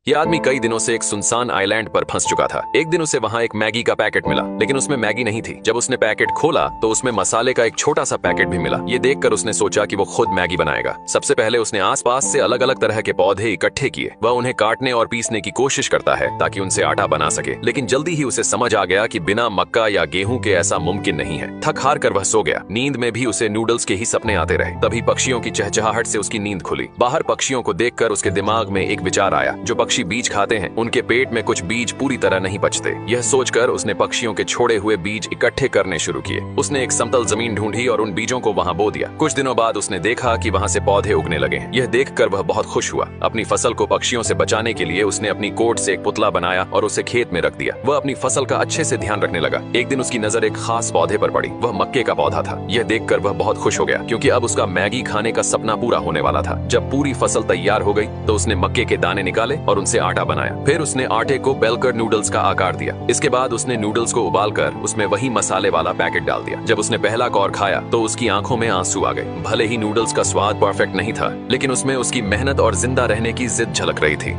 ये आदमी कई दिनों से एक सुनसान आइलैंड पर फंस चुका था। एक दिन उसे वहां एक मैगी का पैकेट मिला, लेकिन उसमें मैगी नहीं थी। जब उसने पैकेट खोला तो उसमें मसाले का एक छोटा सा पैकेट भी मिला। ये देखकर उसने सोचा कि वो खुद मैगी बनाएगा। सबसे पहले उसने आसपास से अलग अलग तरह के पौधे इकट्ठे किए। वह उन्हें काटने और पीसने की कोशिश करता है ताकि उनसे आटा बना सके, लेकिन जल्दी ही उसे समझ आ गया कि बिना मक्का या गेहूं के ऐसा मुमकिन नहीं है। थक हार कर वह सो गया। नींद में भी उसे नूडल्स के ही सपने आते रहे। तभी पक्षियों की चहचहाहट से उसकी नींद खुली। बाहर पक्षियों को देखकर उसके दिमाग में एक विचार आया, जो पक्षी बीज खाते हैं उनके पेट में कुछ बीज पूरी तरह नहीं पचते। यह सोचकर उसने पक्षियों के छोड़े हुए बीज इकट्ठे करने शुरू किए। उसने एक समतल जमीन ढूंढी और उन बीजों को वहां बो दिया। कुछ दिनों बाद उसने देखा कि वहां से पौधे उगने लगे। यह देखकर वह बहुत खुश हुआ। अपनी फसल को पक्षियों से बचाने के लिए उसने अपनी कोट से एक पुतला बनाया और उसे खेत में रख दिया। वह अपनी फसल का अच्छे से ध्यान रखने लगा। एक दिन उसकी नजर एक खास पौधे पर पड़ी। वह मक्के का पौधा था। यह देखकर वह बहुत खुश हो गया, क्योंकि अब उसका मैगी खाने का सपना पूरा होने वाला था। जब पूरी फसल तैयार हो गई तो उसने मक्के के दाने निकाले और उनसे आटा बनाया। फिर उसने आटे को बेलकर नूडल्स का आकार दिया। इसके बाद उसने नूडल्स को उबालकर उसमें वही मसाले वाला पैकेट डाल दिया। जब उसने पहला कौर खाया तो उसकी आंखों में आंसू आ गए। भले ही नूडल्स का स्वाद परफेक्ट नहीं था, लेकिन उसमें उसकी मेहनत और जिंदा रहने की जिद झलक रही थी।